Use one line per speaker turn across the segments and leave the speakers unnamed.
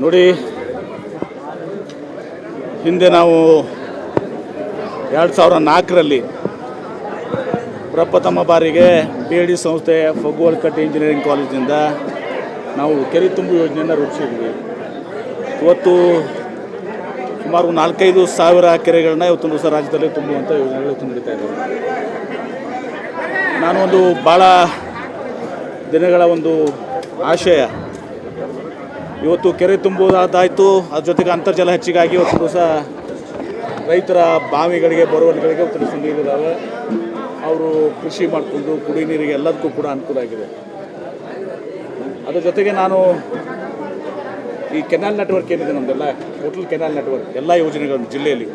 ನೋಡಿ, ಹಿಂದೆ ನಾವು 2004ರಲ್ಲಿ ಪ್ರಪ್ರಥಮ ಬಾರಿಗೆ BID ಸಂಸ್ಥೆಯ ಫಗ್ಗೋಲ್ಕಟ್ಟೆ ಇಂಜಿನಿಯರಿಂಗ್ ಕಾಲೇಜಿನಿಂದ ನಾವು ಕೆರೆ ತುಂಬು ಯೋಜನೆಯನ್ನು ರೂಪಿಸಿದ್ವಿ. ಇವತ್ತು ಸುಮಾರು 4-5 ಸಾವಿರ ಕೆರೆಗಳನ್ನ ಇವತ್ತು ದಿವಸ ರಾಜ್ಯದಲ್ಲಿ ತುಂಬುವಂಥ ಯೋಜನೆಗಳು ನಡೀತಾ ಇದ್ದಾವೆ. ನಾನು ಒಂದು ಭಾಳ ದಿನಗಳ ಒಂದು ಆಶಯ, ಇವತ್ತು ಕೆರೆ ತುಂಬುವುದಾಯಿತು, ಅದ್ರ ಜೊತೆಗೆ ಅಂತರ್ಜಲ ಹೆಚ್ಚಿಗಾಗಿ ಇವತ್ತು ದಿವಸ ರೈತರ ಬಾವಿಗಳಿಗೆ ಬೋರ್ವೆಲ್ಗಳಿಗೆ ಇವತ್ತು ದಿವಸ ನೀರಿದ್ದಾವೆ. ಅವರು ಕೃಷಿ ಮಾಡಿಕೊಂಡು ಕುಡಿ ನೀರಿಗೆ ಎಲ್ಲದಕ್ಕೂ ಕೂಡ ಅನುಕೂಲ ಆಗಿದೆ. ಅದ್ರ ಜೊತೆಗೆ ನಾನು ಈ ಕೆನಾಲ್ ನೆಟ್ವರ್ಕ್ ಏನಿದೆ ನಮ್ಮದೆಲ್ಲ ಟೋಟಲ್ ಕೆನಾಲ್ ನೆಟ್ವರ್ಕ್ ಎಲ್ಲ ಯೋಜನೆಗಳು ಜಿಲ್ಲೆಯಲ್ಲಿ,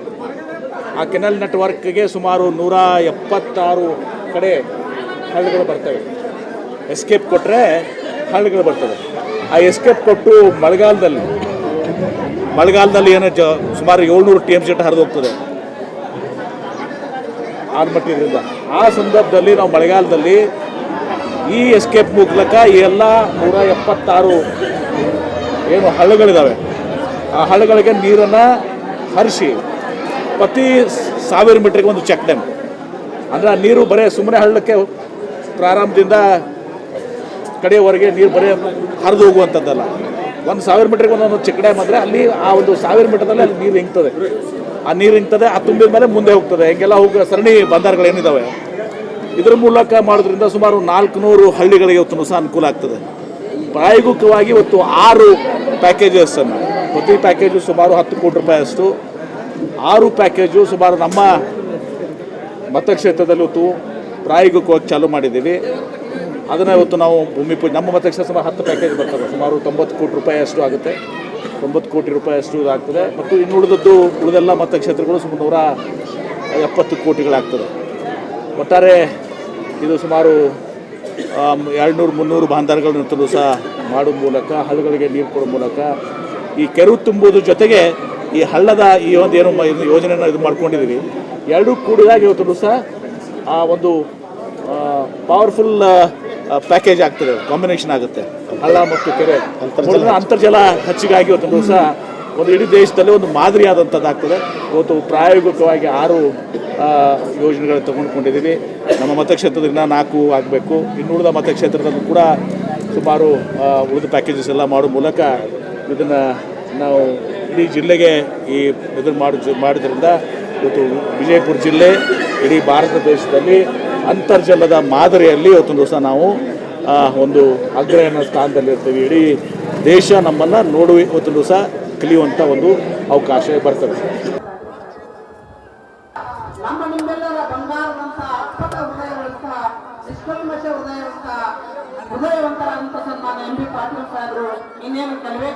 ಆ ಕೆನಾಲ್ ನೆಟ್ವರ್ಕ್ಗೆ ಸುಮಾರು 176 ಕಡೆ ಹಳ್ಳಗಳು ಬರ್ತವೆ. ಎಸ್ಕೇಪ್ ಕೊಟ್ಟರೆ ಹಳ್ಳಗಳು ಬರ್ತವೆ. ಆ ಎಸ್ಕೇಪ್ ಕೊಟ್ಟು ಮಳೆಗಾಲದಲ್ಲಿ ಏನೋ ಸುಮಾರು 700 TMC ಹರಿದು ಹೋಗ್ತದೆ ಆಲ್ಮಟ್ಟಿಯಿಂದ. ಆ ಸಂದರ್ಭದಲ್ಲಿ ನಾವು ಮಳೆಗಾಲದಲ್ಲಿ ಈ ಎಸ್ಕೇಪ್ ಮೂಲಕ ಈ ಎಲ್ಲ 176 ಏನು ಹಳ್ಳಗಳಿದ್ದಾವೆ, ಆ ಹಳ್ಳಗಳಿಗೆ ನೀರನ್ನು ಹರಿಸಿ ಪ್ರತಿ 1000 ಮೀಟ್ರಿಗೆ ಒಂದು ಚೆಕ್ ಡ್ಯಾಮ್, ಅಂದರೆ ಆ ನೀರು ಬರೀ ಸುಮ್ಮನೆ ಹಳ್ಳಕ್ಕೆ ಪ್ರಾರಂಭದಿಂದ ಕಡೆಯವರೆಗೆ ನೀರು ಬರೀ ಹರಿದು ಹೋಗುವಂಥದ್ದಲ್ಲ. 1000 ಮೀಟ್ರಿಗೆ ಒಂದೊಂದು ಚೆಕ್ ಡ್ಯಾಮ್ ಅಂದರೆ ಅಲ್ಲಿ ಆ ಒಂದು 1000 ಮೀಟರ್ದಲ್ಲಿ ಅಲ್ಲಿ ನೀರು ಹಿಂಗ್ತದೆ. ಆ ನೀರು ಹಿಂಗ್ತದೆ, ಆ ತುಂಬಿದ ಮೇಲೆ ಮುಂದೆ ಹೋಗ್ತದೆ. ಹಿಂಗೆಲ್ಲ ಸರಣಿ ಬಂದರುಗಳೇನಿದ್ದಾವೆ ಇದರ ಮೂಲಕ ಮಾಡೋದ್ರಿಂದ ಸುಮಾರು 400 ಹಳ್ಳಿಗಳಿಗೆ ಇವತ್ತು ಸಹ ಅನುಕೂಲ ಆಗ್ತದೆ. ಪ್ರಾಯೋಗಿಕವಾಗಿ ಇವತ್ತು 6 ಪ್ಯಾಕೇಜಸನ್ನು, ಪ್ರತಿ ಪ್ಯಾಕೇಜು ಸುಮಾರು 10 ಕೋಟಿ ರೂಪಾಯಿಯಷ್ಟು, 6 ಪ್ಯಾಕೇಜು ಸುಮಾರು ನಮ್ಮ ಮತಕ್ಷೇತ್ರದಲ್ಲಿ ಇವತ್ತು ಪ್ರಾಯೋಗಿಕವಾಗಿ ಚಾಲೂ ಮಾಡಿದ್ದೀವಿ. ಅದನ್ನು ಇವತ್ತು ನಾವು ಭೂಮಿ ಪೂಜೆ, ನಮ್ಮ ಮತಕ್ಷೇತ್ರ ಸುಮಾರು 10 ಪ್ಯಾಕೇಜ್ ಬರ್ತದೆ, ಸುಮಾರು 90 ಕೋಟಿ ರೂಪಾಯಿಯಷ್ಟು ಆಗುತ್ತೆ, 90 ಕೋಟಿ ರೂಪಾಯಿಯಷ್ಟು ಇದಾಗ್ತದೆ. ಮತ್ತು ಉಳಿದೆಲ್ಲ ಮತಕ್ಷೇತ್ರಗಳು ಸುಮಾರು 170 ಕೋಟಿಗಳಾಗ್ತದೆ. ಒಟ್ಟಾರೆ ಇದು ಸುಮಾರು 200-300 ಬಾಂಧವಗಳನ್ನು ಸಹ ಮಾಡೋ ಮೂಲಕ, ಹಳ್ಳಗಳಿಗೆ ನೀರು ಕೊಡೋ ಮೂಲಕ ಈ ಕೆರೆ ತುಂಬುವುದ್ರ ಜೊತೆಗೆ ಈ ಹಳ್ಳದ ಈ ಒಂದು ಏನು ಯೋಜನೆಯನ್ನು ಇದು ಮಾಡ್ಕೊಂಡಿದ್ದೀವಿ, ಎರಡೂ ಕೂಡಿದಾಗ ಇವತ್ತು ಸಹ ಆ ಒಂದು ಪವರ್ಫುಲ್ ಪ್ಯಾಕೇಜ್ ಆಗ್ತದೆ, ಕಾಂಬಿನೇಷನ್ ಆಗುತ್ತೆ. ಹಳ್ಳ ಮತ್ತು ಕೆರೆ ಅಂತರ್ಜಲ ಹೆಚ್ಚಿಗಾಗಿ ಇವತ್ತು ದಿವಸ ಒಂದು ಇಡೀ ದೇಶದಲ್ಲಿ ಒಂದು ಮಾದರಿಯಾದಂಥದ್ದಾಗ್ತದೆ. ಇವತ್ತು ಪ್ರಾಯೋಗಿಕವಾಗಿ 6 ಯೋಜನೆಗಳು ತಗೊಂಡ್ಕೊಂಡಿದ್ದೀವಿ. ನಮ್ಮ ಮತಕ್ಷೇತ್ರದಿಂದ 4 ಆಗಬೇಕು. ಇನ್ನುಳಿದ ಮತಕ್ಷೇತ್ರದಲ್ಲೂ ಕೂಡ ಸುಮಾರು ಉಳಿದ ಪ್ಯಾಕೇಜಸ್ ಎಲ್ಲ ಮಾಡೋ ಮೂಲಕ ಇದನ್ನು ನಾವು ಇಡೀ ಜಿಲ್ಲೆಗೆ ಈ ಇದನ್ನು ಮಾಡೋದ್ರಿಂದ ಇವತ್ತು ವಿಜಯಪುರ ಜಿಲ್ಲೆ ಇಡೀ ಭಾರತ ದೇಶದಲ್ಲಿ ಅಂತರ್ಜಲದ ಮಾದರಿಯಲ್ಲಿ ಇವತ್ತು ದಿವಸ ನಾವು ಒಂದು ಅಗ್ರಗಣ್ಯ ಸ್ಥಾನದಲ್ಲಿರ್ತೀವಿ. ಇಡೀ ದೇಶ ನಮ್ಮನ್ನು ನೋಡುವ ಇವತ್ತು ದಿವಸ ಕಲಿಯುವಂಥ ಒಂದು ಅವಕಾಶ ಬರ್ತದೆ.
ನಮ್ಮ ನಿಮ್ಮೆಲ್ಲರ ಬಂಗಾರದಂತಹ ಅಪ್ಪಟ ಹೃದಯವಂತಹ ನಿಷ್ಕಲ್ಮಶ ಹೃದಯವಂತರಾದಂಥ ಸನ್ಮಾನ MB ಪಾಟೀಲ್ ಸಾಹೇಬರು ಇನ್ನೇನು ಕೆಲವೇ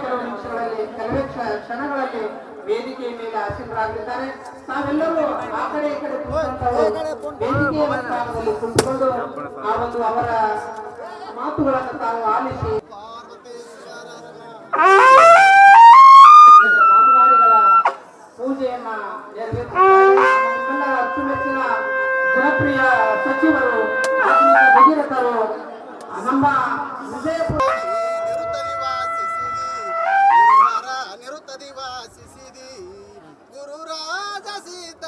ಕ್ಷಣಗಳಲ್ಲಿ ವೇದಿಕೆಯ ಮೇಲೆ ಆಸೀನರಾಗಿದ್ದಾರೆ. ನಾವೆಲ್ಲರೂ ಆ ಕಡೆ ಈ ಕಡೆ ವೇದಿಕೆಯ ಸ್ಥಾನದಲ್ಲಿ ಕುಳಿತುಕೊಂಡು ಆ ಒಂದು ಅವರ ಮಾತುಗಳನ್ನು ತಾವು ಆಲಿಸಿ ಕಾಮಗಾರಿಗಳ ಪೂಜೆಯನ್ನ ನೆರವೇರಿಸಿದ್ದಾರೆ. ಅಚ್ಚುಮೆಚ್ಚಿನ ಜನಪ್ರಿಯ ಸಚಿವರು, ಭಗೀರಥರು, ನಮ್ಮ ವಿಜಯಪುರ
ಗುರು ರಾಜಸಿದ್ಧ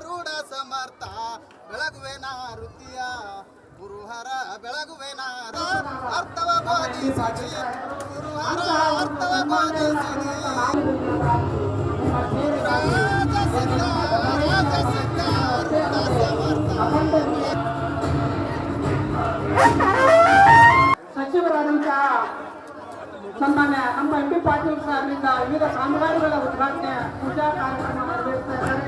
ರೂಢ ಸಮರ್ಥ ಬೆಳಗುವೆನ ವೃತ್ತಿಯ ಗುರುಹರ ಬೆಳಗುವೆನ ಅರ್ಥವ ಬೋಧಿಸಿದಿ, ಗುರುಹರ ಅರ್ಥವ ಬೋಧಿಸಿದಿ.
ಸಚಿವರಾದಂತಹ ಸನ್ಮಾನ್ಯ ನಮ್ಮ MB ಪಾಟೀಲ್ ಸಾಹೇಬರಿಂದ ವಿವಿಧ ಕಾಮಗಾರಿಗಳ ಉದ್ಘಾಟನೆ ಪೂಜಾ ಕಾರ್ಯಕ್ರಮ ನೆರವೇರಿಸ್ತಾ ಇದ್ದಾರೆ.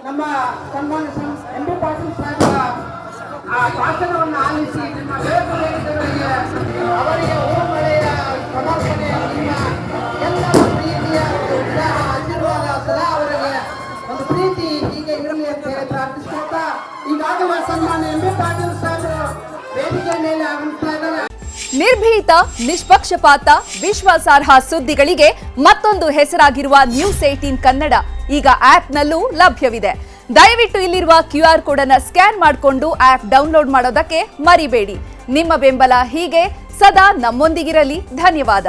ನಮ್ಮ ಸನ್ಮಾನ್ಯ MB ಪಾಟೀಲ್ ಸಾಹೇಬರ ಆ ಭಾಷಣವನ್ನು ಆಲಿಸಿ ನಿಮ್ಮ ವೇದಿಕೆಗಳಿಗೆ ಅವರಿಗೆ ಓಮಳೆಯ ಸಮರ್ಪಣೆ ಎಲ್ಲ ಪ್ರೀತಿಯ ಆಶೀರ್ವಾದ ಸದಾ ಅವರಿಗೆ ಒಂದು ಪ್ರೀತಿ ಹೀಗೆ ಇರಲಿ ಅಂತ ಹೇಳಿ ಪ್ರಾರ್ಥಿಸ್ಕೊಳ್ತಾ ಈಗಾಗಲೇ ಸನ್ಮಾನ್ಯ MB ಪಾಟೀಲ್ ಸಾಹೇಬರು ವೇದಿಕೆ ಮೇಲೆ ಆಗಮಿಸ್ತಾ ಇದ್ದಾರೆ.
ನಿರ್ಭೀತ, ನಿಷ್ಪಕ್ಷಪಾತ, ವಿಶ್ವಾಸಾರ್ಹ ಸುದ್ದಿಗಳಿಗೆ ಮತ್ತೊಂದು ಹೆಸರಾಗಿರುವ ನ್ಯೂಸ್ 18 ಕನ್ನಡ ಈಗ ಆಪ್ನಲ್ಲೂ ಲಭ್ಯವಿದೆ. ದಯವಿಟ್ಟು ಇಲ್ಲಿರುವ QR ಕೋಡ್ ಅನ್ನು ಸ್ಕ್ಯಾನ್ ಮಾಡಿಕೊಂಡು ಆಪ್ ಡೌನ್ಲೋಡ್ ಮಾಡೋದಕ್ಕೆ ಮರಿಬೇಡಿ. ನಿಮ್ಮ ಬೆಂಬಲ ಹೀಗೆ ಸದಾ ನಮ್ಮೊಂದಿಗಿರಲಿ. ಧನ್ಯವಾದ.